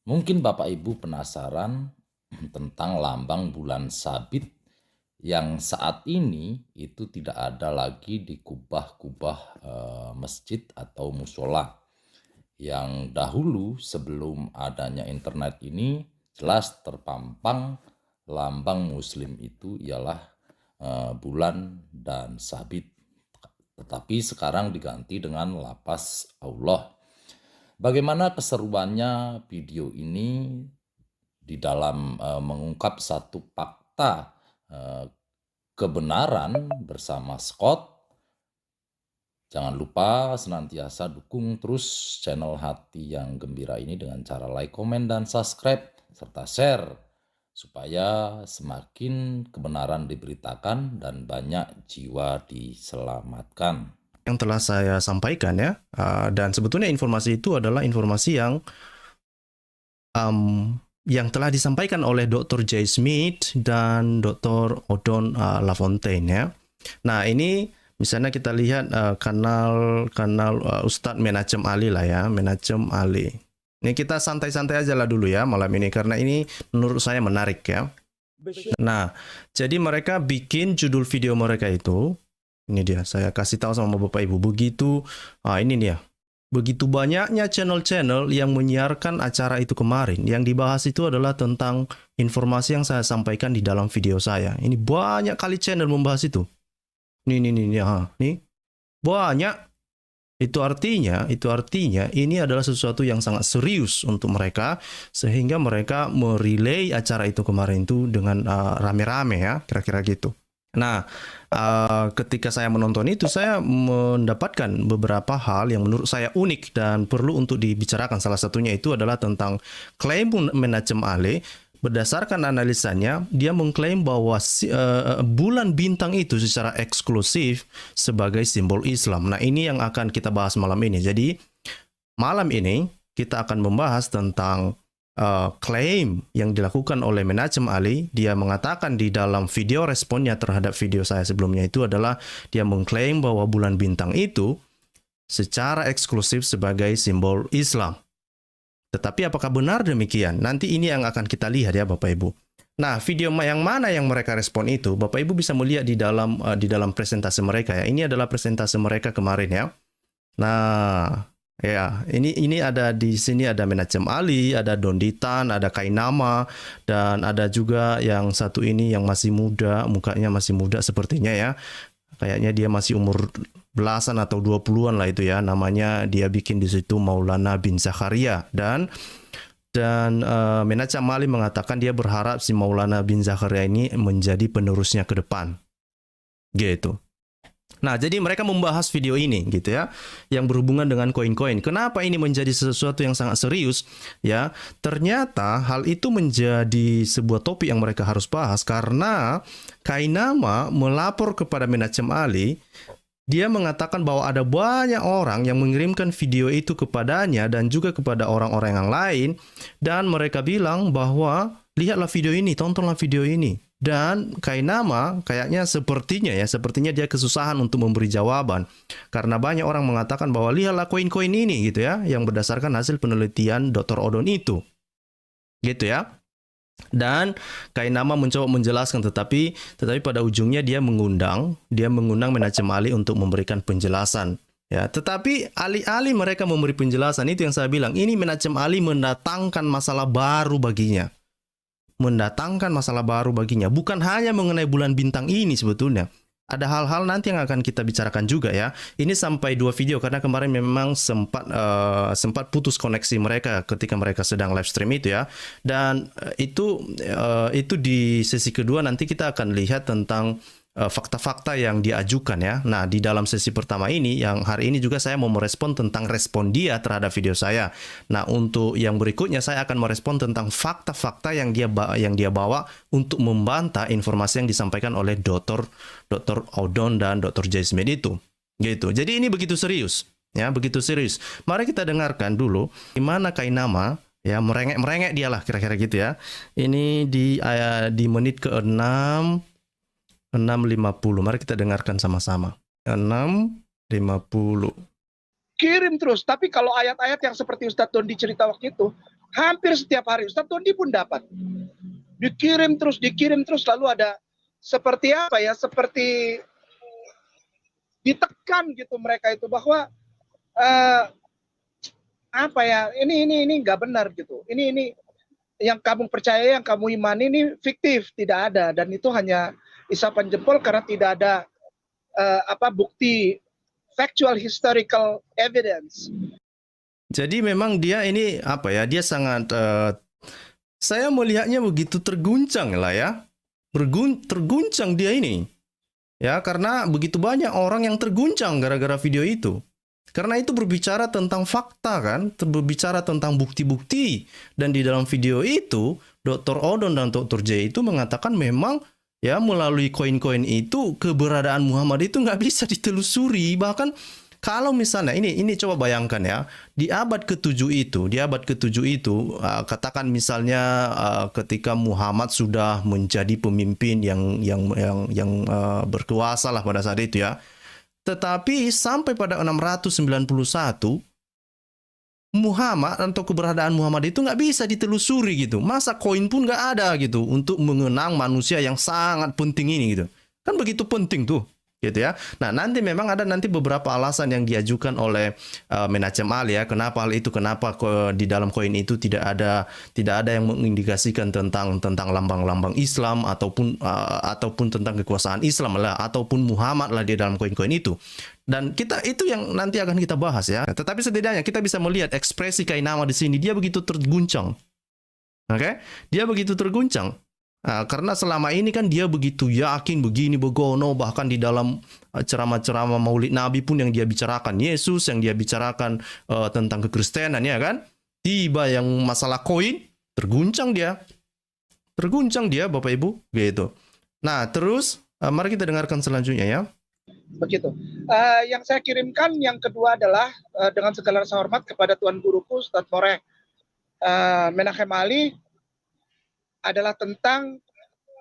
Mungkin Bapak Ibu penasaran tentang lambang bulan sabit yang saat ini itu tidak ada lagi di kubah-kubah masjid atau musola. Yang dahulu sebelum adanya internet ini jelas terpampang lambang muslim itu ialah bulan dan sabit. Tetapi sekarang diganti dengan lapas Allah. Bagaimana keseruannya video ini di dalam mengungkap satu fakta eh, kebenaran bersama Scott. Jangan lupa senantiasa dukung terus channel Hati yang Gembira ini dengan cara like, komen, dan subscribe, serta share, supaya semakin kebenaran diberitakan dan banyak jiwa diselamatkan. Yang telah saya sampaikan ya, dan sebetulnya informasi itu adalah informasi yang telah disampaikan oleh Dr. Jay Smith dan Dr. Odon Lafontaine ya. Nah ini misalnya kita lihat kanal Ustadz Menachem Ali lah ya, Menachem Ali. Ini kita santai-santai aja lah dulu ya malam ini karena ini menurut saya menarik ya. Nah, jadi mereka bikin judul video mereka itu, ini dia, saya kasih tahu sama Bapak Ibu, ini dia, begitu banyaknya channel-channel yang menyiarkan acara itu kemarin. Yang dibahas itu adalah tentang informasi yang saya sampaikan di dalam video saya. Ini banyak kali channel membahas itu. Nih, banyak. Itu artinya ini adalah sesuatu yang sangat serius untuk mereka sehingga mereka merelay acara itu kemarin itu dengan rame-rame ya, kira-kira gitu. Nah, ketika saya menonton itu saya mendapatkan beberapa hal yang menurut saya unik dan perlu untuk dibicarakan. Salah satunya itu adalah tentang klaim Menachem Ali. Berdasarkan analisanya, dia mengklaim bahwa bulan bintang itu secara eksklusif sebagai simbol Islam. Nah, ini yang akan kita bahas malam ini. Jadi, malam ini kita akan membahas tentang klaim yang dilakukan oleh Menachem Ali. Dia mengatakan di dalam video responnya terhadap video saya sebelumnya itu adalah dia mengklaim bahwa bulan bintang itu secara eksklusif sebagai simbol Islam. Tetapi apakah benar demikian? Nanti ini yang akan kita lihat ya Bapak Ibu. Nah, video yang mana yang mereka respon itu, Bapak Ibu bisa melihat di dalam presentase mereka ya. Ini adalah presentase mereka kemarin ya. Nah, ya, ini ada di sini ada Menachem Ali, ada Donditan, ada Kainama, dan ada juga yang satu ini yang masih muda, mukanya masih muda sepertinya ya. Kayaknya dia masih umur belasan atau 20-an lah itu ya. Namanya dia bikin di situ Maulana bin Zakaria dan Menachem Ali mengatakan dia berharap si Maulana bin Zakaria ini menjadi penerusnya ke depan. Gitu. Nah, jadi mereka membahas video ini gitu ya, yang berhubungan dengan koin-koin. Kenapa ini menjadi sesuatu yang sangat serius? Ya, ternyata hal itu menjadi sebuah topik yang mereka harus bahas karena Kainama melapor kepada Menachem Ali. Dia mengatakan bahwa ada banyak orang yang mengirimkan video itu kepadanya dan juga kepada orang-orang yang lain, dan mereka bilang bahwa lihatlah video ini, tontonlah video ini. Dan Kainama kayaknya sepertinya dia kesusahan untuk memberi jawaban. Karena banyak orang mengatakan bahwa lihatlah koin-koin ini gitu ya, yang berdasarkan hasil penelitian Dr. Odon itu. Gitu ya. Dan Kainama mencoba menjelaskan tetapi pada ujungnya dia mengundang Menachem Ali untuk memberikan penjelasan. Ya, tetapi alih-alih mereka memberi penjelasan itu yang saya bilang, ini Menachem Ali mendatangkan masalah baru baginya. Bukan hanya mengenai bulan bintang ini sebetulnya. Ada hal-hal nanti yang akan kita bicarakan juga ya. Ini sampai 2 video karena kemarin memang sempat putus koneksi mereka ketika mereka sedang live stream itu ya. Dan itu di sesi kedua nanti kita akan lihat tentang fakta-fakta yang diajukan ya. Nah, di dalam sesi pertama ini, yang hari ini juga saya mau merespon tentang respon dia terhadap video saya. Nah, untuk yang berikutnya saya akan merespon tentang fakta-fakta yang dia bawa untuk membantah informasi yang disampaikan oleh Dr. Odon dan Dr. Jay Smith itu. Gitu. Jadi ini begitu serius. Ya, begitu serius. Mari kita dengarkan dulu gimana Kainama ya merengek dia lah kira-kira gitu ya. Ini di menit ke-6 6.50. Mari kita dengarkan sama-sama. 6.50. Kirim terus. Tapi kalau ayat-ayat yang seperti Ustadz Dondi cerita waktu itu, hampir setiap hari. Ustadz Tondi pun dapat. Dikirim terus, lalu ada seperti apa ya, seperti ditekan gitu mereka itu bahwa apa ya, ini nggak benar gitu. Ini yang kamu percaya, yang kamu imani ini fiktif, tidak ada, dan itu hanya isapan jempol karena tidak ada bukti factual historical evidence. Jadi memang dia ini apa ya? Dia sangat saya melihatnya begitu terguncang lah ya. Terguncang dia ini. Ya, karena begitu banyak orang yang terguncang gara-gara video itu. Karena itu berbicara tentang fakta kan, berbicara tentang bukti-bukti. Dan di dalam video itu, Dr. Odon dan Dr. J itu mengatakan memang ya melalui koin-koin itu keberadaan Muhammad itu nggak bisa ditelusuri. Bahkan kalau misalnya ini coba bayangkan ya, di abad ke-7 itu, katakan misalnya ketika Muhammad sudah menjadi pemimpin yang berkuasa lah pada saat itu ya. Tetapi sampai pada 691 Muhammad atau keberadaan Muhammad itu nggak bisa ditelusuri gitu. Masa koin pun nggak ada gitu untuk mengenang manusia yang sangat penting ini gitu. Kan begitu penting tuh. Gitu ya. Nah, nanti memang ada beberapa alasan yang diajukan oleh Menachem Ali ya. Kenapa hal itu? Kenapa di dalam koin itu tidak ada yang mengindikasikan tentang lambang-lambang Islam ataupun tentang kekuasaan Islam lah ataupun Muhammad lah di dalam koin-koin itu. Dan kita itu yang nanti akan kita bahas ya. Tetapi setidaknya kita bisa melihat ekspresi Kainama di sini, dia begitu terguncang. Oke? Dia begitu terguncang. Karena selama ini kan dia begitu yakin begini begono, bahkan di dalam ceramah-ceramah Maulid Nabi pun yang dia bicarakan Yesus, yang dia bicarakan tentang kekristenan ya kan. Tiba yang masalah koin, terguncang dia Bapak Ibu gitu. Nah terus mari kita dengarkan selanjutnya ya. Begitu. Yang saya kirimkan yang kedua adalah dengan segala rasa hormat kepada Tuan Guruku Ustadz Moreh Menachem Ali, adalah tentang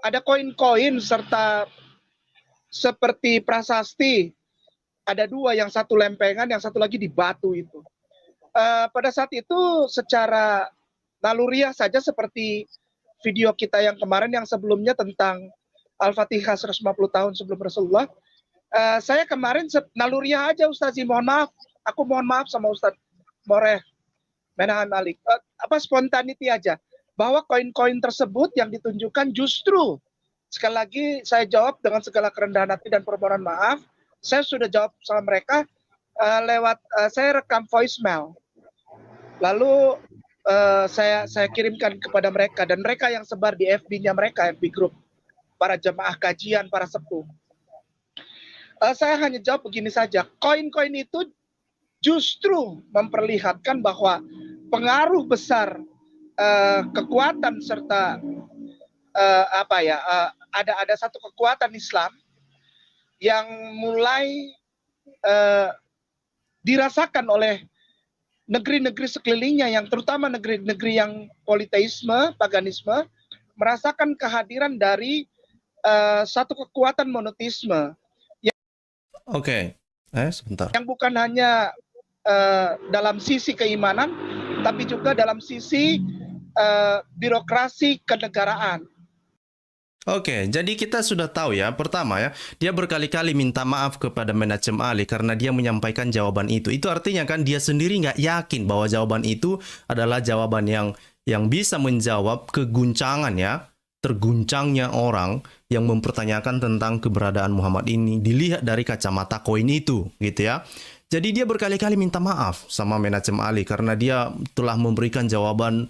ada koin-koin serta seperti prasasti. Ada dua, yang satu lempengan, yang satu lagi di batu itu. Pada saat itu secara naluriah saja seperti video kita yang kemarin yang sebelumnya tentang Al-Fatihah 150 tahun sebelum Rasulullah. Saya kemarin naluriah aja Ustazi, mohon maaf. Aku mohon maaf sama Ustadz Moreh Menachem Ali. Spontanity aja. Bahwa koin-koin tersebut yang ditunjukkan justru, sekali lagi saya jawab dengan segala kerendahan hati dan permohonan maaf, saya sudah jawab sama mereka lewat, saya rekam voicemail. Lalu saya kirimkan kepada mereka, dan mereka yang sebar di FB-nya mereka, FB group, para jemaah kajian, para sepuh. Saya hanya jawab begini saja, koin-koin itu justru memperlihatkan bahwa pengaruh besar kekuatan serta ada satu kekuatan Islam yang mulai dirasakan oleh negeri-negeri sekelilingnya, yang terutama negeri-negeri yang politeisme, paganisme, merasakan kehadiran dari satu kekuatan monoteisme. Oke. Sebentar. Yang bukan hanya dalam sisi keimanan, tapi juga dalam sisi birokrasi kenegaraan. Oke, jadi kita sudah tahu ya. Pertama ya, dia berkali-kali minta maaf kepada Menachem Ali karena dia menyampaikan jawaban itu. Itu artinya kan dia sendiri nggak yakin bahwa jawaban itu adalah jawaban yang bisa menjawab keguncangan ya, terguncangnya orang yang mempertanyakan tentang keberadaan Muhammad ini dilihat dari kacamata koin itu, gitu ya. Jadi dia berkali-kali minta maaf sama Menachem Ali karena dia telah memberikan jawaban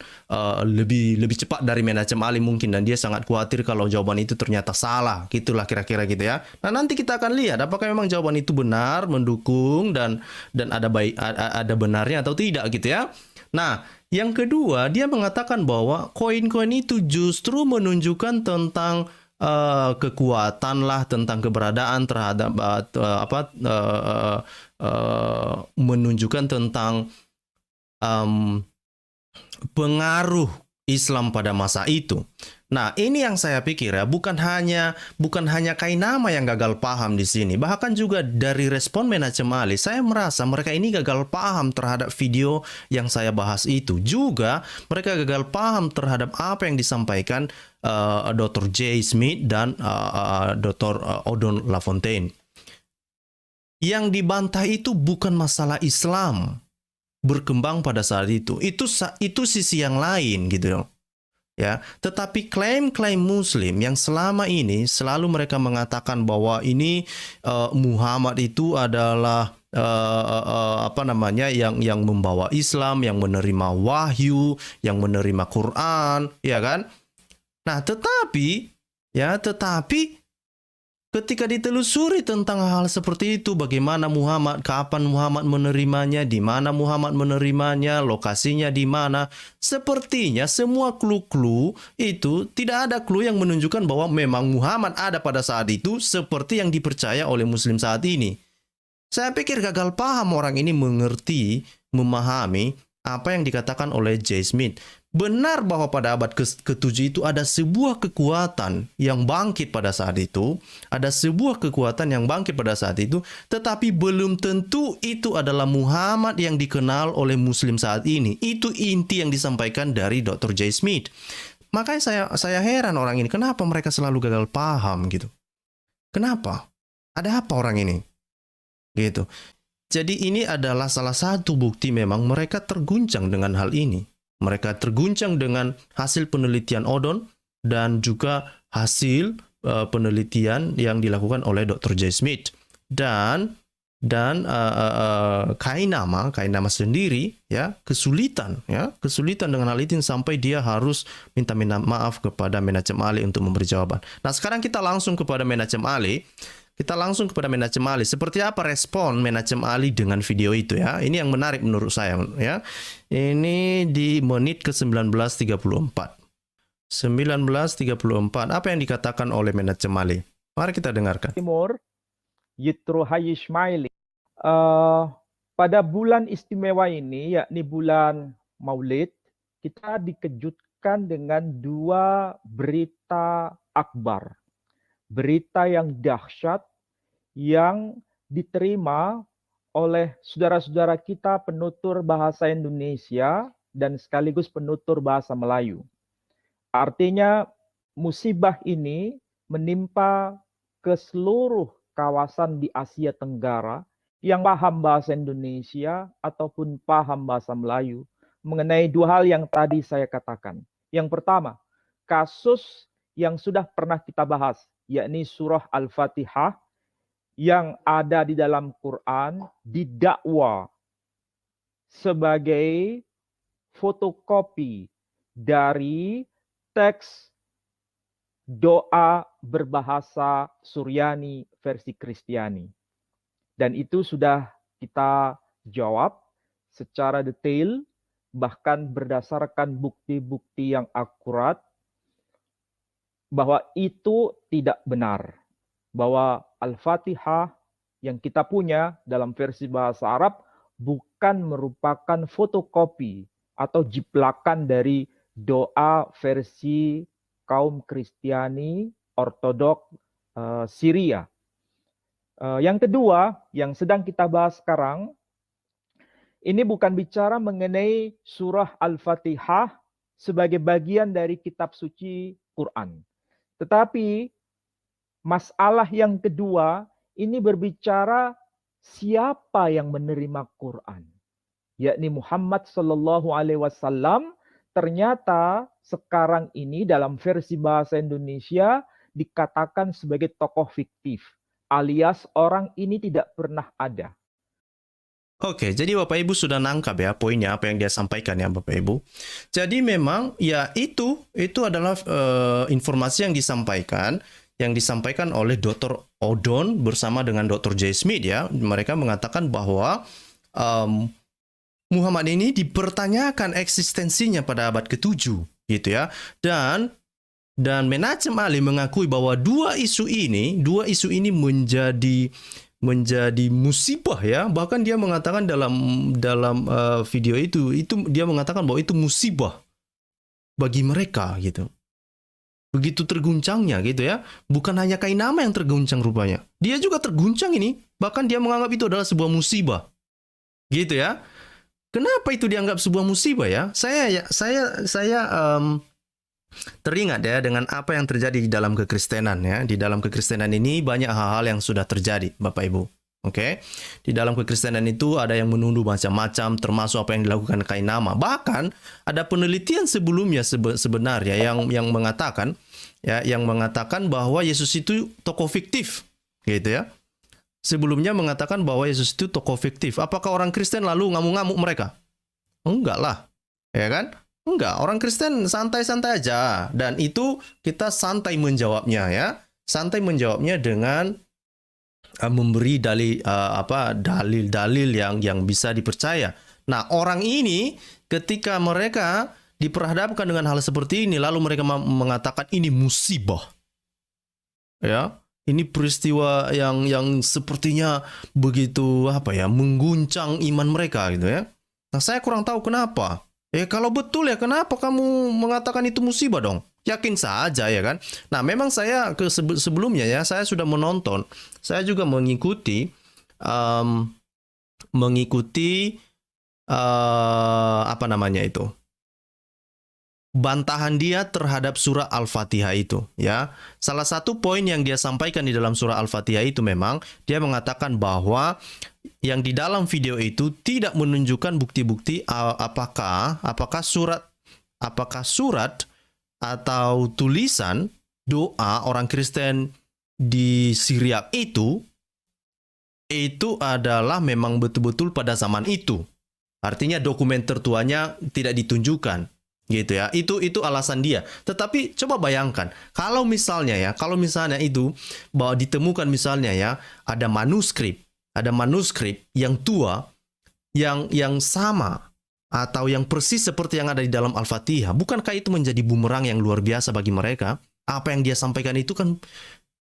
lebih cepat dari Menachem Ali mungkin, dan dia sangat khawatir kalau jawaban itu ternyata salah. Gitulah kira-kira gitu ya. Nah, nanti kita akan lihat apakah memang jawaban itu benar, mendukung dan ada benarnya atau tidak gitu ya. Nah, yang kedua, dia mengatakan bahwa koin-koin itu justru menunjukkan tentang kekuatan lah, tentang keberadaan terhadap menunjukkan tentang pengaruh Islam pada masa itu. Nah, ini yang saya pikir ya, bukan hanya Kainama yang gagal paham di sini, bahkan juga dari respon manajemen Ali, saya merasa mereka ini gagal paham terhadap video yang saya bahas itu. Juga mereka gagal paham terhadap apa yang disampaikan Dr. J. Smith dan Dr. Odon Lafontaine. Yang dibantah itu bukan masalah Islam berkembang pada saat itu. Itu sisi yang lain gitu loh. Ya, tetapi klaim-klaim Muslim yang selama ini selalu mereka mengatakan bahwa ini Muhammad itu adalah yang membawa Islam, yang menerima wahyu, yang menerima Quran, ya kan? Nah, tetapi ketika ditelusuri tentang hal seperti itu, bagaimana Muhammad, kapan Muhammad menerimanya, di mana Muhammad menerimanya, lokasinya di mana, sepertinya semua clue-clue itu tidak ada clue yang menunjukkan bahwa memang Muhammad ada pada saat itu seperti yang dipercaya oleh Muslim saat ini. Saya pikir gagal paham orang ini memahami apa yang dikatakan oleh J. Smith. Benar bahwa pada abad ke-7 itu ada sebuah kekuatan yang bangkit pada saat itu. Ada sebuah kekuatan yang bangkit pada saat itu. Tetapi belum tentu itu adalah Muhammad yang dikenal oleh Muslim saat ini. Itu inti yang disampaikan dari Dr. J. Smith. Makanya saya heran orang ini. Kenapa mereka selalu gagal paham gitu? Kenapa? Ada apa orang ini? Gitu. Jadi ini adalah salah satu bukti memang mereka terguncang dengan hal ini. Mereka terguncang dengan hasil penelitian Odon dan juga hasil penelitian yang dilakukan oleh Dr. J. Smith. Dan Kainama sendiri kesulitan dengan hal itu sampai dia harus minta maaf kepada manajemen Ali untuk memberi jawaban. Nah, sekarang kita langsung kepada manajemen Ali. Seperti apa respon manajemen Ali dengan video itu ya? Ini yang menarik menurut saya ya. Ini di menit ke 1934. 1934. Apa yang dikatakan oleh manajemen Ali? Mari kita dengarkan. Timur Yitro Hayishmaili. Pada bulan istimewa ini, yakni bulan Maulid, kita dikejutkan dengan dua berita akbar. Berita yang dahsyat yang diterima oleh saudara-saudara kita penutur bahasa Indonesia dan sekaligus penutur bahasa Melayu. Artinya musibah ini menimpa ke seluruh kawasan di Asia Tenggara yang paham bahasa Indonesia ataupun paham bahasa Melayu mengenai dua hal yang tadi saya katakan. Yang pertama, kasus yang sudah pernah kita bahas, yakni surah Al-Fatihah yang ada di dalam Quran didakwa sebagai fotokopi dari teks doa berbahasa Suryani versi Kristiani. Dan itu sudah kita jawab secara detail, bahkan berdasarkan bukti-bukti yang akurat, bahwa itu tidak benar. Bahwa Al-Fatihah yang kita punya dalam versi bahasa Arab bukan merupakan fotokopi atau jiplakan dari doa versi kaum Kristiani Ortodok Syria. Yang kedua, yang sedang kita bahas sekarang, ini bukan bicara mengenai surah Al-Fatihah sebagai bagian dari kitab suci Quran. Tetapi masalah yang kedua ini berbicara siapa yang menerima Quran, yakni Muhammad Sallallahu Alaihi Wasallam. Ternyata sekarang ini dalam versi bahasa Indonesia dikatakan sebagai tokoh fiktif, alias orang ini tidak pernah ada. Oke, jadi Bapak Ibu sudah nangkap ya poinnya apa yang dia sampaikan ya Bapak Ibu. Jadi memang ya itu adalah informasi yang disampaikan oleh Dr. Odon bersama dengan Dr. J. Smith ya. Mereka mengatakan bahwa Muhammad ini dipertanyakan eksistensinya pada abad ke-7 gitu ya. Dan manajemen Ali mengakui bahwa dua isu ini menjadi musibah ya. Bahkan dia mengatakan dalam video itu dia mengatakan bahwa itu musibah. bagi mereka gitu. Begitu terguncangnya gitu ya. Bukan hanya Kainama yang terguncang rupanya. Dia juga terguncang ini. Bahkan dia menganggap itu adalah sebuah musibah. Gitu ya. Kenapa itu dianggap sebuah musibah ya? Saya teringat ya dengan apa yang terjadi di dalam kekristenan ya. Di dalam kekristenan ini banyak hal-hal yang sudah terjadi, Bapak Ibu. Oke, di dalam kekristenan itu ada yang menuduh macam-macam, termasuk apa yang dilakukan Kainama. Bahkan ada penelitian sebelumnya sebenarnya yang mengatakan bahwa Yesus itu tokoh fiktif, gitu ya. Sebelumnya mengatakan bahwa Yesus itu tokoh fiktif. Apakah orang Kristen lalu ngamuk-ngamuk mereka? Enggak lah, ya kan? Enggak, orang Kristen santai-santai aja, dan itu kita santai menjawabnya ya, santai menjawabnya dengan memberi dalil-dalil yang bisa dipercaya. Nah, orang ini ketika mereka diperhadapkan dengan hal seperti ini, lalu mereka mengatakan ini musibah. Ya, ini peristiwa yang sepertinya begitu mengguncang iman mereka gitu ya. Nah, saya kurang tahu kenapa. Kalau betul ya kenapa kamu mengatakan itu musibah dong? Yakin saja ya kan. Nah, memang saya sebelumnya ya saya sudah menonton, saya juga mengikuti bantahan dia terhadap surah Al-Fatihah itu ya. Salah satu poin yang dia sampaikan di dalam surah Al-Fatihah itu memang dia mengatakan bahwa yang di dalam video itu tidak menunjukkan bukti-bukti apakah surat atau tulisan doa orang Kristen di Syria itu adalah memang betul-betul pada zaman itu. Artinya dokumen tertuanya tidak ditunjukkan, gitu ya. Itu alasan dia. Tetapi coba bayangkan, kalau misalnya itu bahwa ditemukan misalnya ya ada manuskrip yang tua yang sama atau yang persis seperti yang ada di dalam Al-Fatihah, bukankah itu menjadi bumerang yang luar biasa bagi mereka? Apa yang dia sampaikan itu kan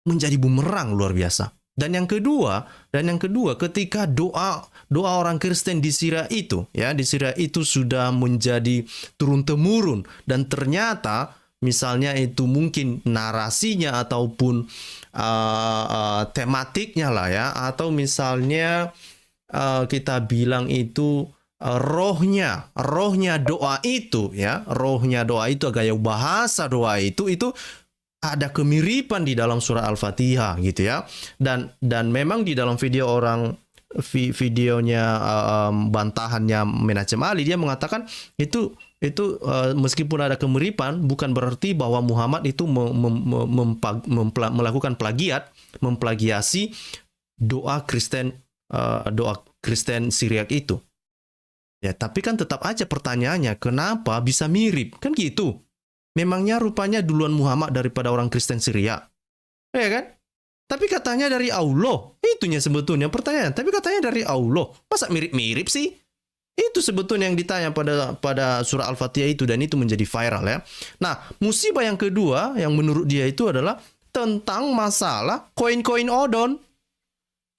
menjadi bumerang luar biasa. Dan yang kedua, ketika doa orang Kristen di Syria itu sudah menjadi turun-temurun, dan ternyata misalnya itu mungkin narasinya ataupun tematiknya lah ya, atau misalnya kita bilang itu rohnya doa itu ya, gaya bahasa doa itu ada kemiripan di dalam surah Al-Fatihah gitu ya. Dan memang di dalam videonya bantahannya Menachem Ali, dia mengatakan itu meskipun ada kemiripan bukan berarti bahwa Muhammad itu melakukan memplagiasi doa Kristen Syriak itu. Ya, tapi kan tetap aja pertanyaannya, kenapa bisa mirip? Kan gitu. Memangnya rupanya duluan Muhammad daripada orang Kristen Syria. Ya kan? Tapi katanya dari Allah. Itunya sebetulnya pertanyaan. Tapi katanya dari Allah. Masa mirip-mirip sih? Itu sebetulnya yang ditanya pada surah Al-Fatihah itu, dan itu menjadi viral ya. Nah, musibah yang kedua yang menurut dia itu adalah tentang masalah koin-koin Odon.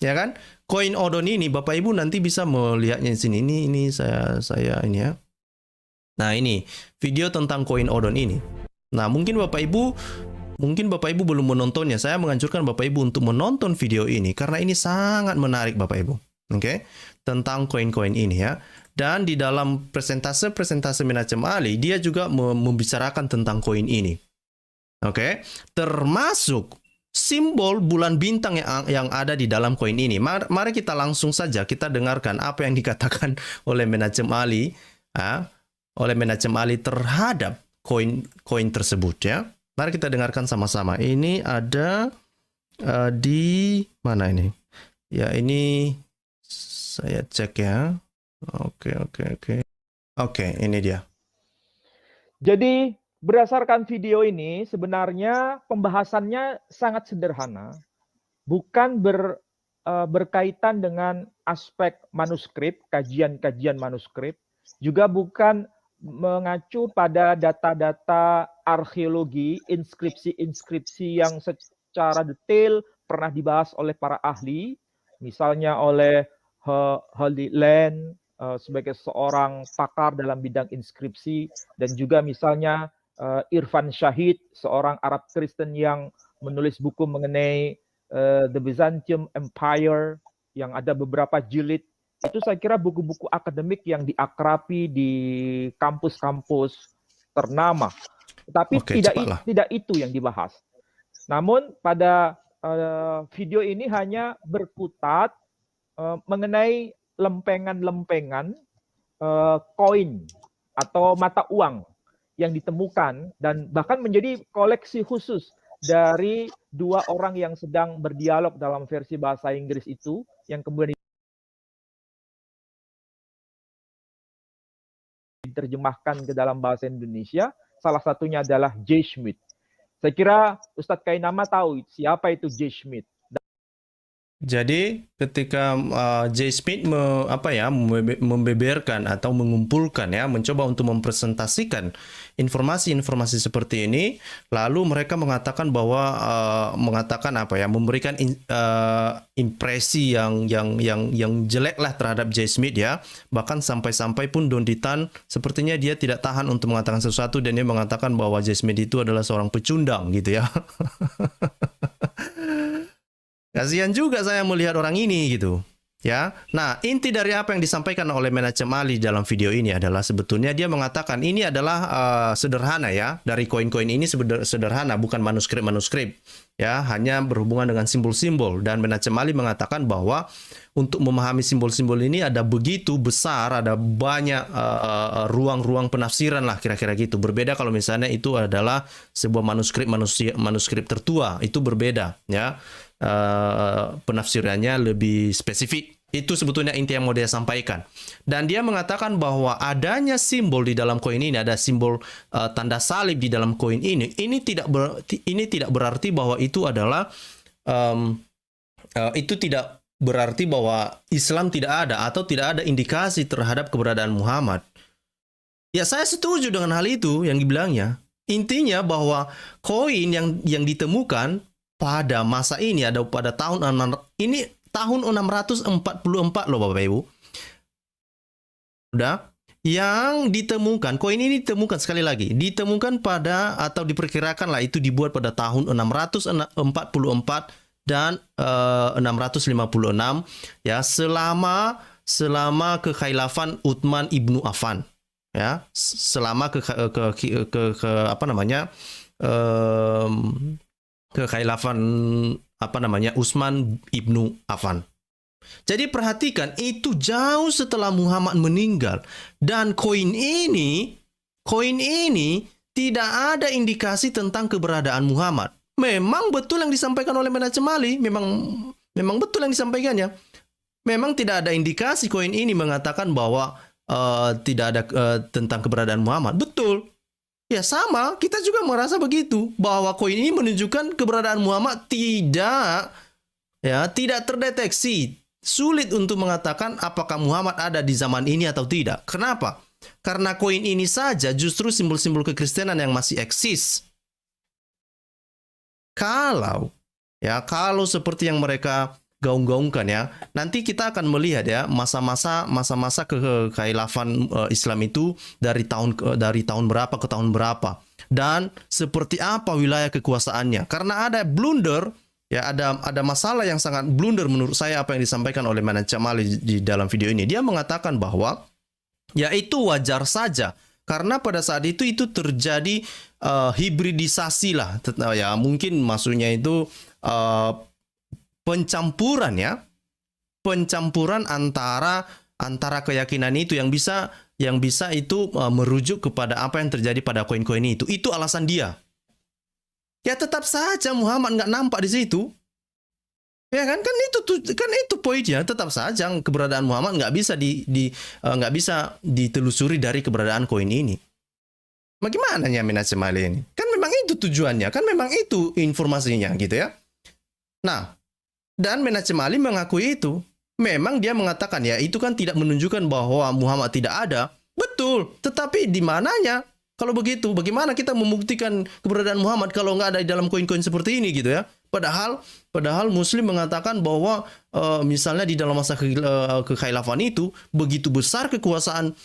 Ya kan? Koin Odon ini Bapak Ibu nanti bisa melihatnya di sini. Ini saya ini ya. Nah, ini video tentang koin Odon ini. Nah, mungkin Bapak Ibu belum menontonnya. Saya menganjurkan Bapak Ibu untuk menonton video ini karena ini sangat menarik Bapak Ibu. Oke? Tentang koin-koin ini ya. Dan di dalam presentase Menachem Ali, dia juga membicarakan tentang koin ini. Oke? Termasuk simbol bulan bintang yang ada di dalam koin ini. Mari kita langsung saja kita dengarkan apa yang dikatakan oleh Menachem Ali, terhadap koin tersebut ya. Mari kita dengarkan sama-sama. Ini ada di mana ini? Ya, ini saya cek ya. Oke, ini dia. Jadi berdasarkan video ini sebenarnya pembahasannya sangat sederhana, bukan berkaitan dengan aspek manuskrip, kajian manuskrip, juga bukan mengacu pada data-data arkeologi, inskripsi yang secara detail pernah dibahas oleh para ahli, misalnya oleh Holy Land, sebagai seorang pakar dalam bidang inskripsi, dan juga misalnya Irfan Shahid, seorang Arab Kristen yang menulis buku mengenai The Byzantium Empire yang ada beberapa jilid. Itu saya kira buku-buku akademik yang diakrabi di kampus-kampus ternama. Tetapi tidak itu yang dibahas. Namun pada video ini hanya berkutat mengenai lempengan-lempengan koin atau mata uang yang ditemukan, dan bahkan menjadi koleksi khusus dari dua orang yang sedang berdialog dalam versi bahasa Inggris itu, yang kemudian diterjemahkan ke dalam bahasa Indonesia. Salah satunya adalah J. Schmidt. Saya kira Ustadz Kainama tahu siapa itu J. Schmidt. Jadi ketika J. Smith membeberkan atau mengumpulkan, ya, mencoba untuk mempresentasikan informasi-informasi seperti ini, lalu mereka mengatakan bahwa memberikan impresi yang jelek lah terhadap J. Smith, ya. Bahkan sampai-sampai pun Don Ditan sepertinya dia tidak tahan untuk mengatakan sesuatu, dan dia mengatakan bahwa J. Smith itu adalah seorang pecundang, gitu ya. Kasihan juga saya melihat orang ini, gitu. Ya. Nah, inti dari apa yang disampaikan oleh Menachem Ali dalam video ini adalah sebetulnya dia mengatakan ini adalah sederhana, ya. Dari koin-koin ini sederhana, bukan manuskrip-manuskrip. Ya, hanya berhubungan dengan simbol-simbol, dan Menachem Ali mengatakan bahwa untuk memahami simbol-simbol ini ada begitu besar, ada banyak ruang-ruang penafsiran lah, kira-kira gitu. Berbeda kalau misalnya itu adalah sebuah manuskrip tertua, itu berbeda, ya. Penafsirannya lebih spesifik. Itu sebetulnya inti yang mau dia sampaikan. Dan dia mengatakan bahwa adanya simbol di dalam koin ini, ada simbol tanda salib di dalam koin ini. Ini tidak berarti bahwa itu adalah itu tidak berarti bahwa Islam tidak ada atau tidak ada indikasi terhadap keberadaan Muhammad. Ya, saya setuju dengan hal itu yang dibilangnya. Intinya bahwa koin yang ditemukan pada masa ini, ada pada tahun 644 loh Bapak Ibu. Udah, yang ditemukan, koin ini ditemukan sekali lagi, ditemukan pada atau diperkirakan lah itu dibuat pada tahun 644 dan 656, ya, selama kekhailafan Utsman ibnu Affan, ya, selama kekhailafan Utsman ibnu Affan. Jadi perhatikan, itu jauh setelah Muhammad meninggal, dan koin ini tidak ada indikasi tentang keberadaan Muhammad. Memang betul yang disampaikan oleh Menachem Ali, memang betul yang disampaikannya. Memang tidak ada indikasi koin ini mengatakan bahwa tidak ada tentang keberadaan Muhammad. Betul. Ya, sama, kita juga merasa begitu, bahwa koin ini menunjukkan keberadaan Muhammad tidak terdeteksi. Sulit untuk mengatakan apakah Muhammad ada di zaman ini atau tidak. Kenapa? Karena koin ini saja justru simbol-simbol kekristenan yang masih eksis. Kalau seperti yang mereka gaung-gaungkan, ya, nanti kita akan melihat, ya, masa-masa kekhailafan Islam itu dari tahun berapa ke tahun berapa, dan seperti apa wilayah kekuasaannya. Karena ada blunder, ya, ada masalah yang sangat blunder menurut saya apa yang disampaikan oleh Menachem Ali di dalam video ini. Dia mengatakan bahwa ya itu wajar saja karena pada saat itu terjadi hibridisasi lah, ya, mungkin maksudnya itu pencampuran antara keyakinan itu yang bisa itu merujuk kepada apa yang terjadi pada koin-koin itu. Itu alasan dia. Ya, tetap saja Muhammad nggak nampak di situ. Ya kan itu poinnya. Tetap saja keberadaan Muhammad nggak bisa ditelusuri dari keberadaan koin ini. Bagaimana ya Menachem Ali ini? Kan memang itu tujuannya, kan memang itu informasinya, gitu ya. Nah, dan Menachem Ali mengakui itu. Memang dia mengatakan, ya, itu kan tidak menunjukkan bahwa Muhammad tidak ada. Betul, tetapi di mananya? Kalau begitu, bagaimana kita membuktikan keberadaan Muhammad kalau nggak ada di dalam koin-koin seperti ini gitu ya? Padahal Muslim mengatakan bahwa misalnya di dalam masa kekhilafan itu begitu besar kekuasaan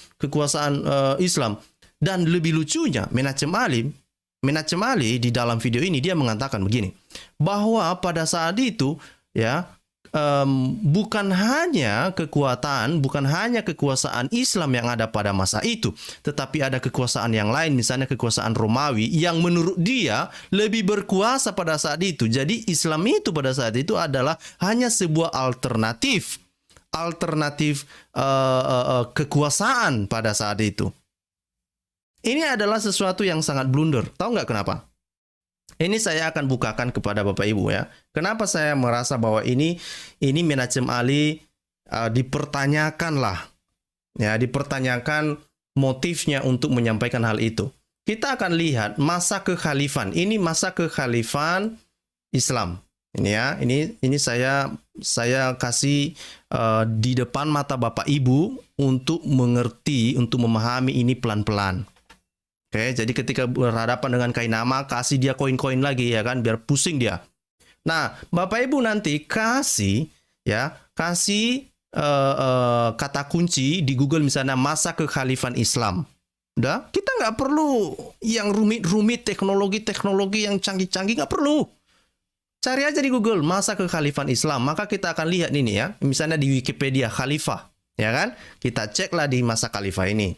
Islam. Dan lebih lucunya, Menachem Ali di dalam video ini dia mengatakan begini, bahwa pada saat itu ya bukan hanya kekuasaan Islam yang ada pada masa itu, tetapi ada kekuasaan yang lain, misalnya kekuasaan Romawi yang menurut dia lebih berkuasa pada saat itu. Jadi Islam itu pada saat itu adalah hanya sebuah alternatif kekuasaan pada saat itu. Ini adalah sesuatu yang sangat blunder. Tahu nggak kenapa? Ini saya akan bukakan kepada Bapak Ibu ya. Kenapa saya merasa bahwa ini Menachem Ali dipertanyakan lah. Ya, dipertanyakan motifnya untuk menyampaikan hal itu. Kita akan lihat masa kekhalifan. Ini masa kekhalifan Islam. Ini ya, ini saya kasih di depan mata Bapak Ibu untuk mengerti, untuk memahami ini pelan-pelan. Oke, jadi ketika berhadapan dengan Kainama, kasih dia koin-koin lagi ya kan, biar pusing dia. Nah, Bapak Ibu nanti kasih kata kunci di Google misalnya masa kekhalifan Islam. Udah, kita nggak perlu yang rumit-rumit, teknologi yang canggih-canggih, nggak perlu. Cari aja di Google masa kekhalifan Islam, maka kita akan lihat ini ya, misalnya di Wikipedia khalifah, ya kan? Kita ceklah di masa khalifah ini.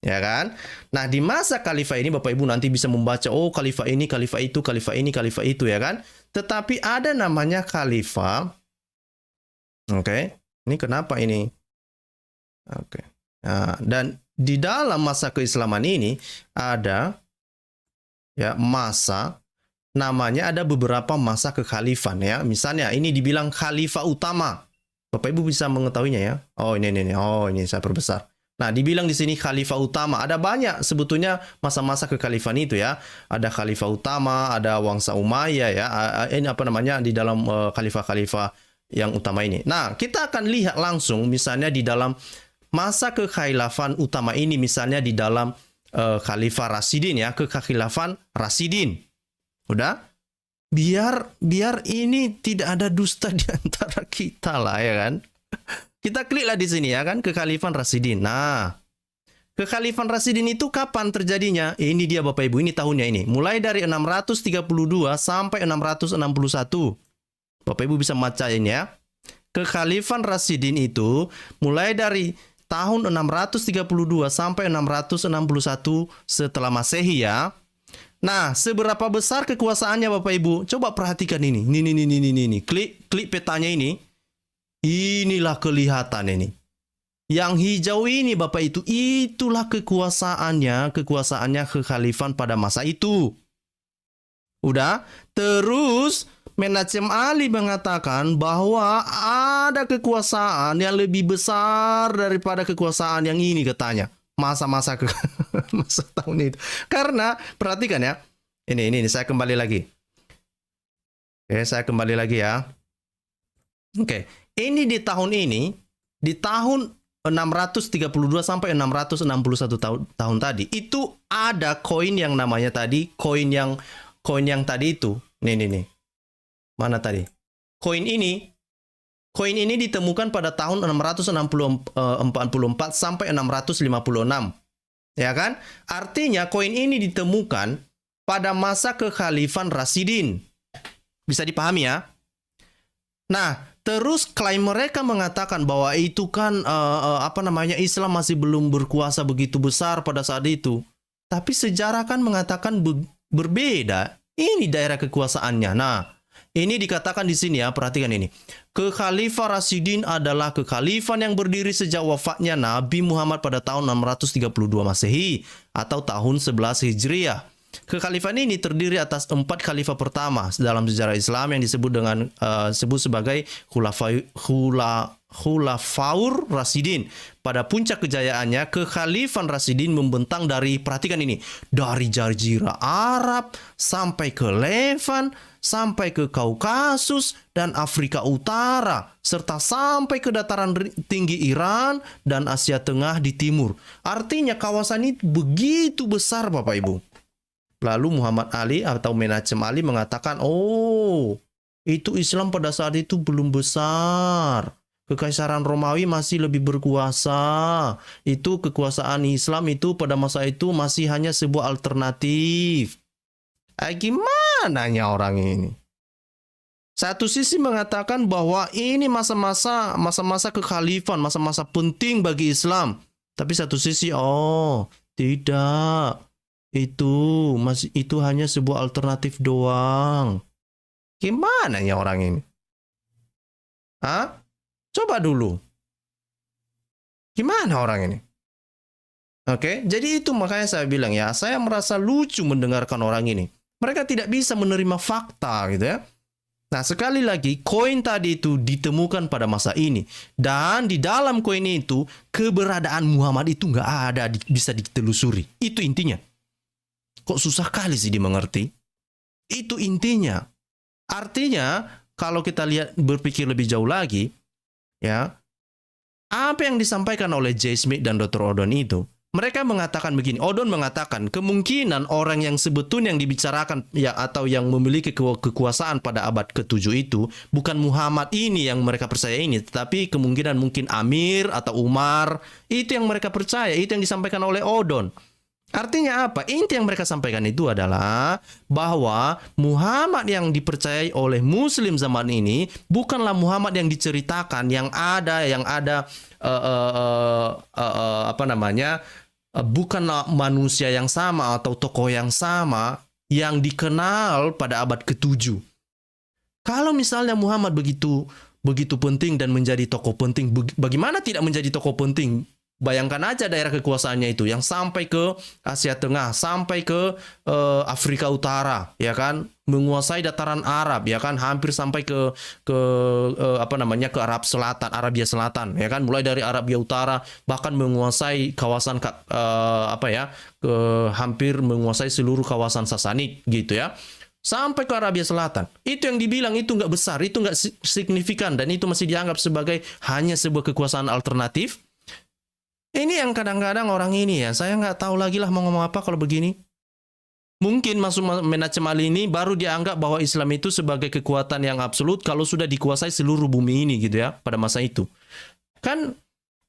Ya kan? Nah, di masa khalifah ini Bapak Ibu nanti bisa membaca, oh khalifah ini, khalifah itu, khalifah ini, khalifah itu, ya kan? Tetapi ada namanya khalifah. Oke. Ini kenapa ini? Oke. Nah, dan di dalam masa keislaman ini ada ya masa, namanya ada beberapa masa kekhalifan ya. Misalnya ini dibilang khalifah utama. Bapak Ibu bisa mengetahuinya ya. Oh, ini. Oh, ini saya perbesar. Nah, dibilang di sini khalifah utama. Ada banyak sebetulnya masa-masa kekhalifan itu ya. Ada khalifah utama, ada Wangsa Umayyah ya. Ini apa namanya di dalam khalifah-khalifah yang utama ini. Nah, kita akan lihat langsung misalnya di dalam masa kekhilafan utama ini, misalnya di dalam Khalifah Rasidin ya, kekhilafan Rasidin. Udah? Biar ini tidak ada dusta di antara kita lah ya kan. Kita kliklah di sini ya kan, kekhalifan Rasidin. Nah, kekhalifan Rasidin itu kapan terjadinya? Ini dia Bapak Ibu, ini tahunnya ini. Mulai dari 632 sampai 661. Bapak Ibu bisa bacain ya. Kekhalifan Rasidin itu mulai dari tahun 632 sampai 661 setelah Masehi ya. Nah, seberapa besar kekuasaannya Bapak Ibu? Coba perhatikan ini. Ini. Klik petanya ini. Inilah kelihatan ini. Yang hijau ini Bapak itulah kekuasaannya kekhalifan pada masa itu. Udah? Terus Menachem Ali mengatakan bahwa ada kekuasaan yang lebih besar daripada kekuasaan yang ini katanya. Masa tahun itu. Karena perhatikan ya. Ini saya kembali lagi. Oke, saya kembali lagi ya. Oke. Ini di tahun 632 sampai 661 tahun tadi, itu ada koin yang namanya tadi, koin yang tadi itu. Nih. Mana tadi? Koin ini ditemukan pada tahun 644 sampai 656. Ya kan? Artinya koin ini ditemukan pada masa kekhalifan Rasidin. Bisa dipahami ya? Nah, terus klaim mereka mengatakan bahwa itu kan Islam masih belum berkuasa begitu besar pada saat itu. Tapi sejarah kan mengatakan berbeda. Ini daerah kekuasaannya. Nah, ini dikatakan di sini ya, perhatikan ini. Kekhalifah Rasidin adalah kekhalifan yang berdiri sejak wafatnya Nabi Muhammad pada tahun 632 Masehi atau tahun 11 Hijriah. Kekhalifan ini terdiri atas 4 khalifah pertama dalam sejarah Islam yang disebut sebagai Khulafaur Rasidin. Pada puncak kejayaannya, kekhalifan Rasidin membentang dari, perhatikan ini, dari Jazirah Arab sampai ke Levan, sampai ke Kaukasus dan Afrika Utara, serta sampai ke dataran tinggi Iran dan Asia Tengah di timur. Artinya kawasan ini begitu besar, Bapak Ibu. Lalu Muhammad Ali atau Menachem Ali mengatakan, oh, itu Islam pada saat itu belum besar. Kekaisaran Romawi masih lebih berkuasa. Itu kekuasaan Islam itu pada masa itu masih hanya sebuah alternatif. Gimana ya orang ini? Satu sisi mengatakan bahwa ini masa-masa kekhalifan, masa-masa penting bagi Islam. Tapi satu sisi, oh, tidak. Itu hanya sebuah alternatif doang. Gimana ya orang ini? Hah? Coba dulu. Gimana orang ini? Oke, jadi itu makanya saya bilang ya, saya merasa lucu mendengarkan orang ini. Mereka tidak bisa menerima fakta gitu ya. Nah, sekali lagi, koin tadi itu ditemukan pada masa ini. Dan di dalam koin itu, keberadaan Muhammad itu nggak ada bisa ditelusuri. Itu intinya. Kok susah kali sih dimengerti? Itu intinya. Artinya, kalau kita lihat berpikir lebih jauh lagi, ya, apa yang disampaikan oleh J. Smith dan Dr. Odon itu, mereka mengatakan begini. Odon mengatakan kemungkinan orang yang sebetulnya yang dibicarakan ya atau yang memiliki kekuasaan pada abad ke-7 itu bukan Muhammad ini yang mereka percaya ini, tetapi kemungkinan mungkin Amir atau Umar. Itu yang mereka percaya, itu yang disampaikan oleh Odon. Artinya apa? Inti yang mereka sampaikan itu adalah bahwa Muhammad yang dipercayai oleh Muslim zaman ini bukanlah Muhammad yang diceritakan, yang ada bukanlah manusia yang sama atau tokoh yang sama yang dikenal pada abad ke-7. Kalau misalnya Muhammad begitu penting dan menjadi tokoh penting, bagaimana tidak menjadi tokoh penting? Bayangkan aja daerah kekuasaannya itu yang sampai ke Asia Tengah, sampai ke Afrika Utara, ya kan, menguasai dataran Arab, ya kan, hampir sampai ke Arab Selatan, Arabia Selatan, ya kan, mulai dari Arabia Utara, bahkan menguasai kawasan hampir menguasai seluruh kawasan Sasanid, gitu ya. Sampai ke Arabia Selatan. Itu yang dibilang itu nggak besar, itu nggak signifikan, dan itu masih dianggap sebagai hanya sebuah kekuasaan alternatif. Ini yang kadang-kadang orang ini ya, saya nggak tahu lagi lah mau ngomong apa kalau begini. Mungkin masuk Menachem Ali ini baru dianggap bahwa Islam itu sebagai kekuatan yang absolut kalau sudah dikuasai seluruh bumi ini gitu ya pada masa itu. Kan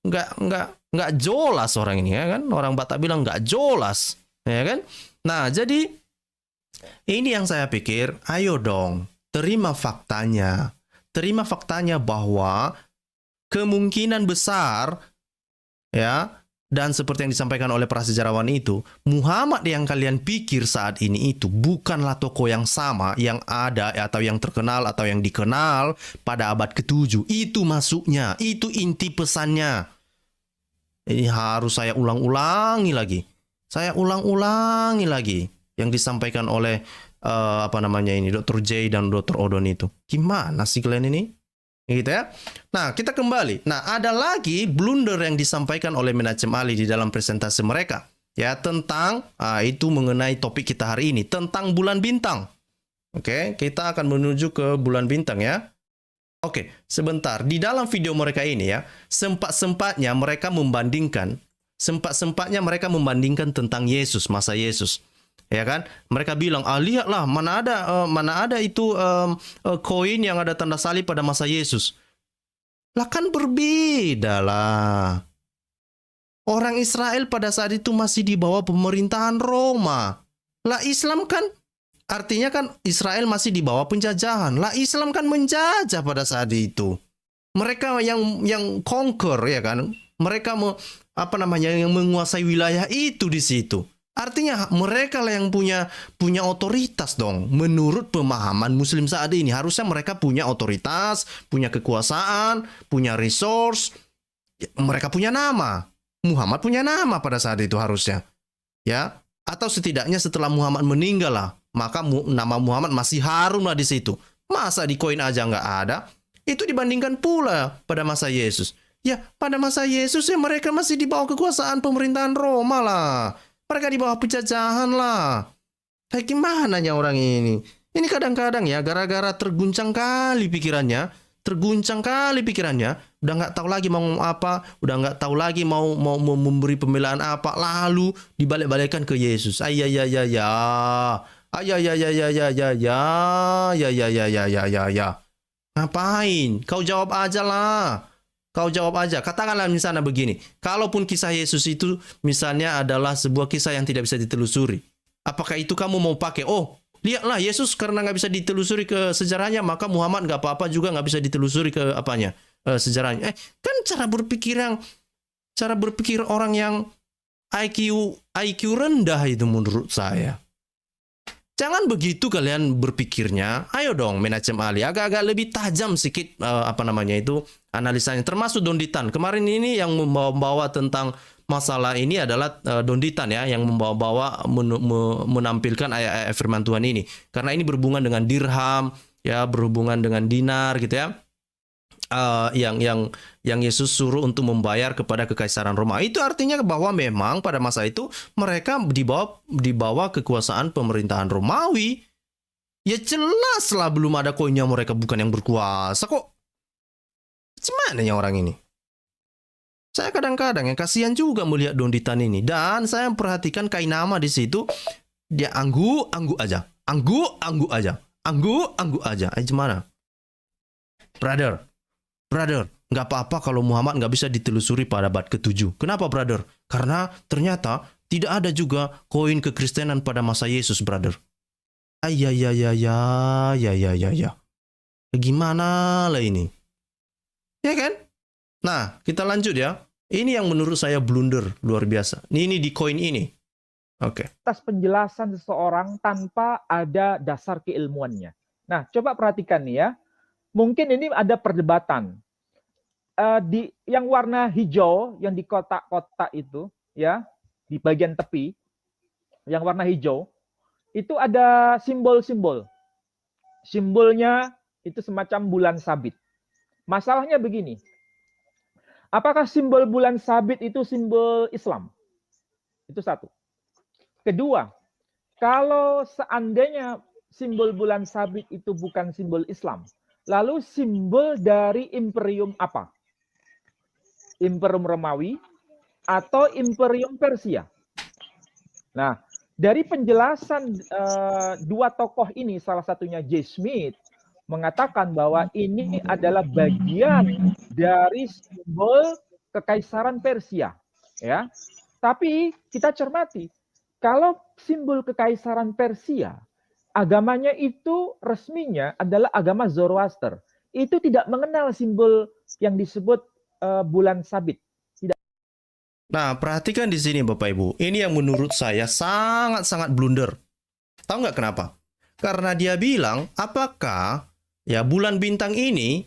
nggak jelas orang ini ya kan, orang Batak bilang nggak jelas ya kan. Nah jadi ini yang saya pikir, ayo dong terima faktanya bahwa kemungkinan besar ya, dan seperti yang disampaikan oleh para sejarawan itu, Muhammad yang kalian pikir saat ini itu bukanlah tokoh yang sama yang ada atau yang terkenal atau yang dikenal pada abad ke-7. Itu masuknya, itu inti pesannya. Ini harus saya ulang-ulangi lagi. Yang disampaikan oleh Dr. J dan Dr. Odon itu. Gimana sih kalian ini? Gitu ya. Nah, kita kembali. Nah, ada lagi blunder yang disampaikan oleh Menachem Ali di dalam presentasi mereka. Ya, tentang itu mengenai topik kita hari ini, tentang bulan bintang. Oke, kita akan menuju ke bulan bintang ya. Oke, sebentar. Di dalam video mereka ini ya, sempat-sempatnya mereka membandingkan tentang Yesus, masa Yesus. Ya kan, mereka bilang, lihatlah mana ada itu koin yang ada tanda salib pada masa Yesus. Lah kan berbeda lah. Orang Israel pada saat itu masih di bawah pemerintahan Roma. Lah Islam kan artinya kan Israel masih di bawah penjajahan. Lah Islam kan menjajah pada saat itu. Mereka yang conquer ya kan. Mereka yang menguasai wilayah itu di situ. Artinya mereka lah yang punya otoritas dong. Menurut pemahaman Muslim saat ini harusnya mereka punya otoritas, punya kekuasaan, punya resource. Mereka punya nama. Muhammad punya nama pada saat itu harusnya. Ya, atau setidaknya setelah Muhammad meninggal lah, maka nama Muhammad masih harum lah di situ. Masa di koin aja nggak ada? Itu dibandingkan pula pada masa Yesus. Ya, pada masa Yesus ya mereka masih di bawah kekuasaan pemerintahan Roma lah. Mereka di bawah penjajahan lah. Kayak gimana ya orang ini? Ini kadang-kadang ya gara-gara terguncang kali pikirannya, udah nggak tahu lagi mau ngomong apa, udah nggak tahu lagi mau memberi pembelaan apa, lalu dibalik-balikkan ke Yesus. Ngapain? Kau jawab aja lah. Kau jawab aja. Katakanlah misalnya begini. Kalaupun kisah Yesus itu misalnya adalah sebuah kisah yang tidak bisa ditelusuri. Apakah itu kamu mau pakai? Oh, lihatlah Yesus karena nggak bisa ditelusuri ke sejarahnya, maka Muhammad nggak apa-apa juga nggak bisa ditelusuri ke apanya sejarahnya. Kan cara berpikir orang yang IQ rendah itu menurut saya. Jangan begitu kalian berpikirnya. Ayo dong, Menachem Ali, agak-agak lebih tajam sedikit analisanya. Termasuk Don Ditan. Kemarin ini yang membawa tentang masalah ini adalah Don Ditan ya, yang membawa menampilkan ayat-ayat firman Tuhan ini. Karena ini berhubungan dengan dirham, ya, berhubungan dengan dinar gitu ya. Yang Yesus suruh untuk membayar kepada kekaisaran Roma. Itu artinya bahwa memang pada masa itu mereka di bawah kekuasaan pemerintahan Romawi. Ya jelaslah belum ada koinnya mereka bukan yang berkuasa kok. Gimana ya orang ini? Saya kadang-kadang yang kasihan juga melihat Don Ditan ini, dan saya perhatikan Kainama di situ, dia anggu aja. Gimana? Brother, nggak apa-apa kalau Muhammad nggak bisa ditelusuri pada abad ke-7. Kenapa, brother? Karena ternyata tidak ada juga koin kekristenan pada masa Yesus, brother. Gimana lah ini? Ya kan? Nah, kita lanjut ya. Ini yang menurut saya blunder luar biasa. Ini di koin ini. Oke. Atas penjelasan seseorang tanpa ada dasar keilmuannya. Nah, coba perhatikan nih ya. Mungkin ini ada perdebatan. Di yang warna hijau, yang di kotak-kotak itu, ya, di bagian tepi, yang warna hijau, itu ada simbol-simbol. Simbolnya itu semacam bulan sabit. Masalahnya begini, apakah simbol bulan sabit itu simbol Islam? Itu satu. Kedua, kalau seandainya simbol bulan sabit itu bukan simbol Islam, lalu simbol dari imperium apa? Imperium Romawi atau Imperium Persia? Nah, dari penjelasan dua tokoh ini, salah satunya J. Smith, mengatakan bahwa ini adalah bagian dari simbol kekaisaran Persia. Ya, tapi kita cermati, kalau simbol kekaisaran Persia, agamanya itu resminya adalah agama Zoroaster. Itu tidak mengenal simbol yang disebut bulan sabit. Tidak. Nah, perhatikan di sini Bapak Ibu. Ini yang menurut saya sangat-sangat blunder. Tahu nggak kenapa? Karena dia bilang, apakah ya bulan bintang ini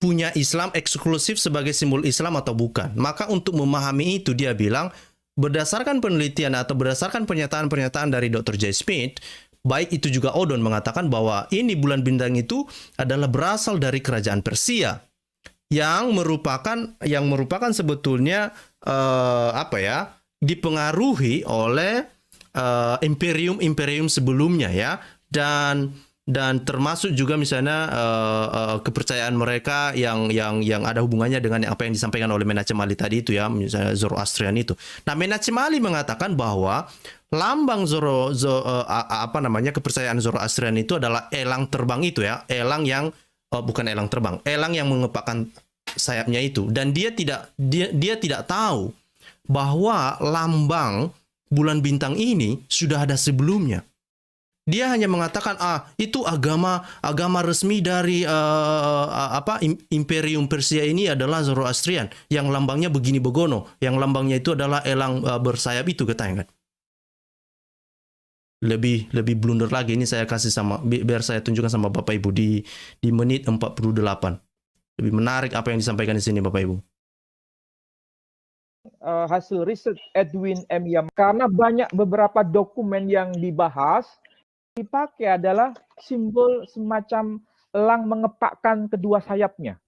punya Islam eksklusif sebagai simbol Islam atau bukan? Maka untuk memahami itu dia bilang, berdasarkan penelitian atau berdasarkan pernyataan-pernyataan dari Dr. J. Smith, baik itu juga Odon mengatakan bahwa ini bulan bintang itu adalah berasal dari kerajaan Persia yang merupakan sebetulnya dipengaruhi oleh imperium sebelumnya ya, dan termasuk juga misalnya kepercayaan mereka yang ada hubungannya dengan apa yang disampaikan oleh Menachem Ali tadi itu ya, misalnya Zoroastrian itu. Nah, Menachem Ali mengatakan bahwa lambang kepercayaan Zoroastrian itu adalah elang terbang itu ya, elang yang bukan elang terbang, elang yang mengepakkan sayapnya itu, dan dia tidak tahu bahwa lambang bulan bintang ini sudah ada sebelumnya. Dia hanya mengatakan itu agama resmi dari Imperium Persia ini adalah Zoroastrian yang lambangnya begini begono, yang lambangnya itu adalah elang bersayap itu, katanya kan. Lebih blunder lagi ini saya kasih biar saya tunjukkan sama Bapak Ibu di menit 48. Lebih menarik apa yang disampaikan di sini Bapak Ibu. Hasil riset Edwin M. Yam, karena beberapa dokumen yang dibahas dipakai adalah simbol semacam elang mengepakkan kedua sayapnya.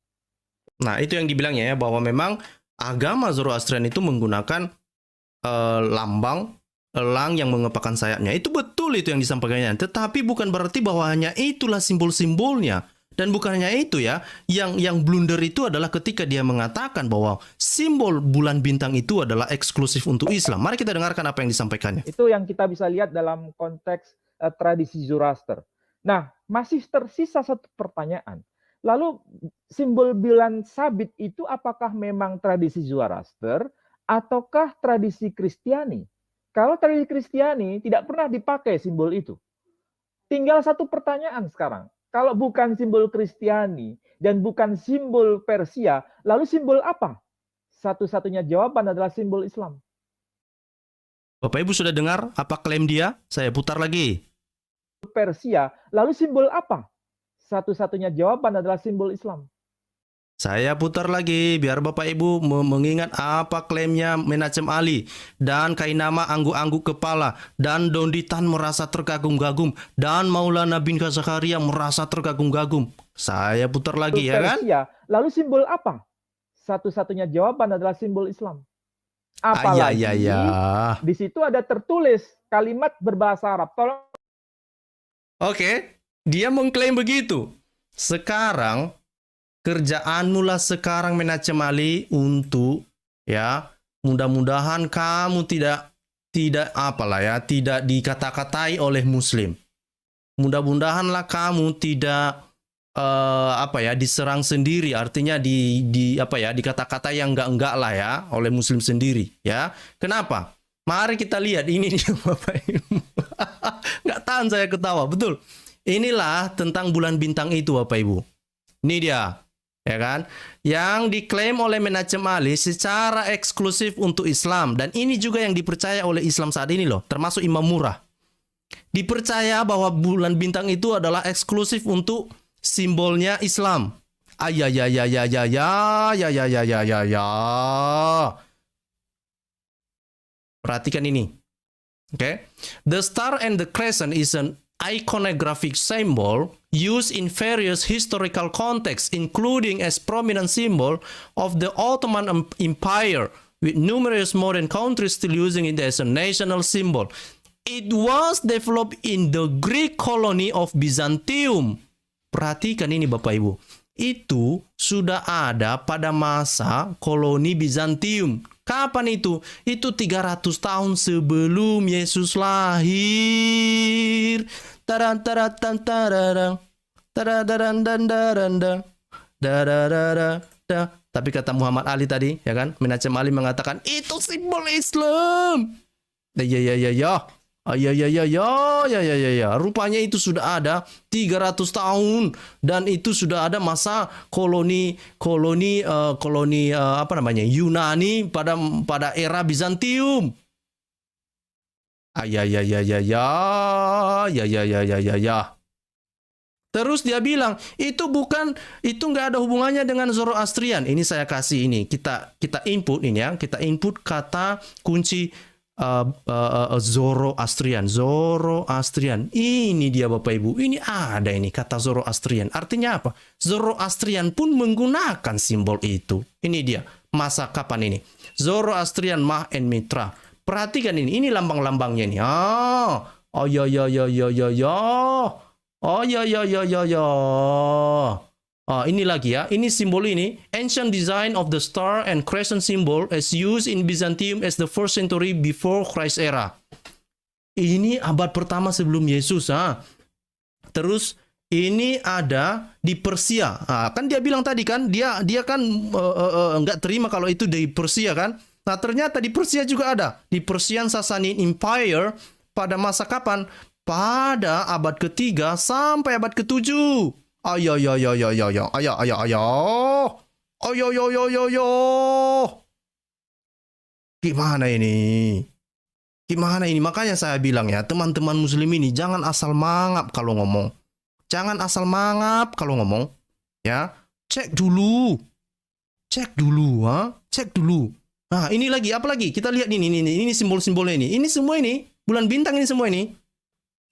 Nah, itu yang dibilangnya ya, bahwa memang agama Zoroastrian itu menggunakan lambang elang yang mengepakkan sayapnya. Itu betul itu yang disampaikannya. Tetapi bukan berarti bahwa hanya itulah simbol-simbolnya. Dan bukan hanya itu ya, yang blunder itu adalah ketika dia mengatakan bahwa simbol bulan bintang itu adalah eksklusif untuk Islam. Mari kita dengarkan apa yang disampaikannya. Itu yang kita bisa lihat dalam konteks tradisi Zoroaster. Nah, masih tersisa satu pertanyaan. Lalu simbol bulan sabit itu apakah memang tradisi Zoroaster ataukah tradisi Kristiani? Kalau tradisi Kristiani tidak pernah dipakai simbol itu. Tinggal satu pertanyaan sekarang. Kalau bukan simbol Kristiani dan bukan simbol Persia, lalu simbol apa? Satu-satunya jawaban adalah simbol Islam. Bapak Ibu sudah dengar apa klaim dia? Saya putar lagi. Persia, lalu simbol apa? Satu-satunya jawaban adalah simbol Islam. Saya putar lagi biar Bapak Ibu mengingat apa klaimnya Menachem Ali dan Kainama angguk-angguk kepala dan Donditan merasa terkagum-gagum dan Maulana bin Zakaria merasa terkagum-gagum. Saya putar lagi ya kan? Persia, lalu simbol apa? Satu-satunya jawaban adalah simbol Islam. Apalagi di situ ada tertulis kalimat berbahasa Arab. Tolong. Oke, dia mengklaim begitu. Sekarang kerjaanmu lah sekarang Menachem Ali untuk ya mudah-mudahan kamu tidak dikata-katai oleh Muslim. Mudah-mudahanlah kamu tidak diserang sendiri, artinya dikata-katai yang enggak lah ya oleh Muslim sendiri ya. Kenapa? Mari kita lihat ini dia Bapak Ibu. Nggak tahan saya ketawa, betul. Inilah tentang bulan bintang itu Bapak Ibu. Ini dia. Ya kan? Yang diklaim oleh Menachem Ali secara eksklusif untuk Islam, dan ini juga yang dipercaya oleh Islam saat ini loh, termasuk Imam Murah. Dipercaya bahwa bulan bintang itu adalah eksklusif untuk simbolnya Islam. Perhatikan ini. Okay? The star and the crescent is an iconographic symbol used in various historical contexts, including as prominent symbol of the Ottoman Empire, with numerous modern countries still using it as a national symbol. It was developed in the Greek colony of Byzantium. Perhatikan ini Bapak Ibu. Itu sudah ada pada masa koloni Bizantium. Kapan itu? Itu 300 tahun sebelum Yesus lahir. Tapi kata Muhammad Ali tadi, ya kan? Menachem Ali mengatakan itu simbol Islam. Rupanya itu sudah ada 300 tahun dan itu sudah ada masa koloni Yunani pada era Bizantium. Terus dia bilang itu nggak ada hubungannya dengan Zoroastrian. Ini saya kasih ini, kita input ini ya, kita input kata kunci Zoroastrian. Ini dia Bapak Ibu. Ini ada ini kata Zoroastrian. Artinya apa? Zoroastrian pun menggunakan simbol itu. Ini dia. Masa kapan ini? Zoroastrian Mah and Mitra. Perhatikan ini. Ini lambang-lambangnya ini. Ini lagi ya. Ini simbol ini. Ancient design of the star and crescent symbol as used in Byzantium as the first century before Christ era. Ini abad pertama sebelum Yesus. Terus ini ada di Persia. Kan dia bilang tadi kan, dia kan nggak terima kalau itu dari Persia kan. Nah ternyata di Persia juga ada. Di Persian Sassanid Empire pada masa kapan? Pada abad ketiga sampai abad ketujuh. Gimana ini? Makanya saya bilang ya, teman-teman muslim ini jangan asal mangap kalau ngomong. Ya. Cek dulu. Nah, ini lagi apa lagi? Kita lihat ini simbol-simbolnya ini. Ini semua ini, bulan bintang ini semua ini.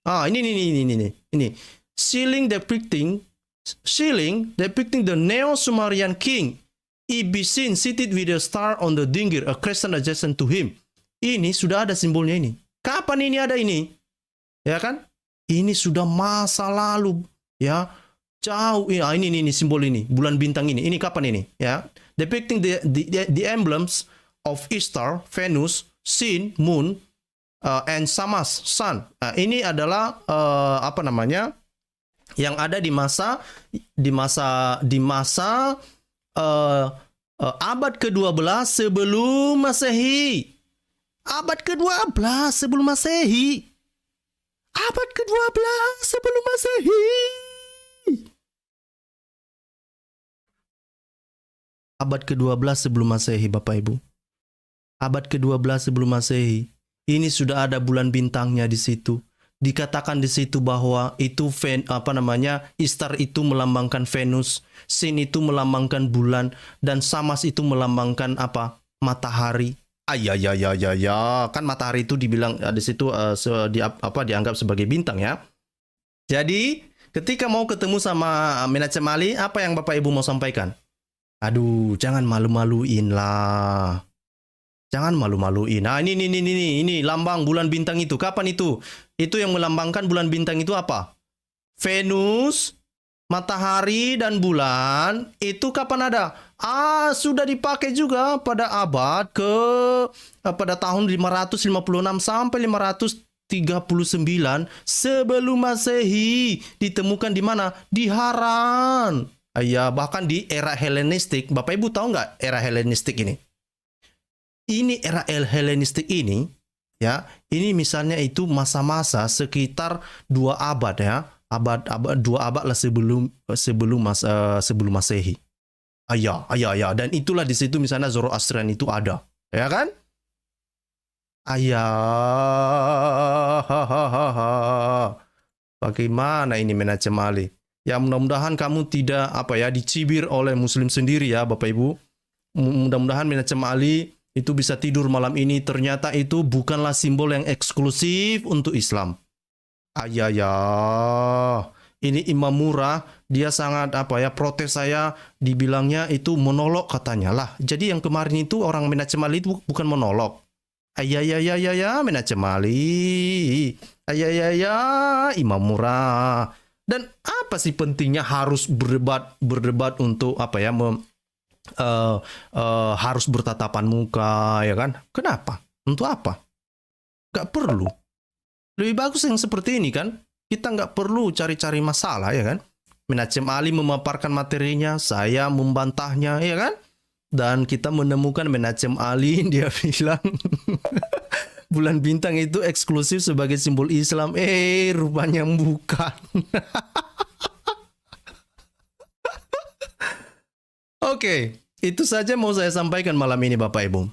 Ini. Ceiling depicting ceiling depicting the Neo-Sumerian king Ibisin seated with a star on the dingir, a crescent adjacent to him. Ini sudah ada simbolnya ini. Kapan ini ada ini? Ya kan? Ini sudah masa lalu, ya. Jauh ini simbol ini, bulan bintang ini. Ini kapan ini? Ya. Depicting the emblems of Ishtar, Venus, Sin, Moon, and Samas, Sun. Nah, ini adalah apa namanya? Yang ada di masa abad ke-12 sebelum Masehi. Abad ke-12 sebelum Masehi. Abad ke-12 sebelum Masehi. Abad ke-12 sebelum Masehi, Bapak Ibu. Abad ke-12 sebelum Masehi. Ini sudah ada bulan bintangnya di situ. Dikatakan di situ bahwa itu Ishtar itu melambangkan Venus, Sin itu melambangkan bulan, dan Samas itu melambangkan apa? Matahari. Kan matahari itu dibilang di situ dianggap sebagai bintang ya. Jadi ketika mau ketemu sama Menachem Ali, apa yang Bapak Ibu mau sampaikan? Aduh, jangan malu-maluin lah. Jangan malu-maluin. Nah, ini lambang bulan bintang itu. Kapan itu? Itu yang melambangkan bulan bintang itu apa? Venus, matahari, dan bulan. Itu kapan ada? Sudah dipakai juga pada pada tahun 556 sampai 539 sebelum Masehi. Ditemukan di mana? Di Haran. Ya, bahkan di era Helenistik. Bapak Ibu tahu nggak era Helenistik ini? Ini era Helenistik ini, ya, ini misalnya itu masa-masa sekitar 2 abad ya, 2 abad lah sebelum Masehi. Dan itulah di situ misalnya Zoroastrian itu ada, ya kan? Bagaimana ini Menachem Ali? Ya mudah-mudahan kamu tidak dicibir oleh Muslim sendiri ya Bapak Ibu. Mudah-mudahan Menachem Ali itu bisa tidur malam ini, ternyata itu bukanlah simbol yang eksklusif untuk Islam. Ini Imam Murah, dia sangat protes saya, dibilangnya itu monolog katanya lah. Jadi yang kemarin itu orang Menachem Ali itu bukan monolog. Menachem Ali. Imam Murah. Dan apa sih pentingnya harus berdebat untuk harus bertatapan muka, ya kan? Kenapa? Untuk apa? Gak perlu. Lebih bagus yang seperti ini kan? Kita gak perlu cari-cari masalah, ya kan? Menachem Ali memaparkan materinya, saya membantahnya, ya kan? Dan kita menemukan Menachem Ali, dia bilang bulan bintang itu eksklusif sebagai simbol Islam. Rupanya bukan. Oke, itu saja mau saya sampaikan malam ini Bapak Ibu.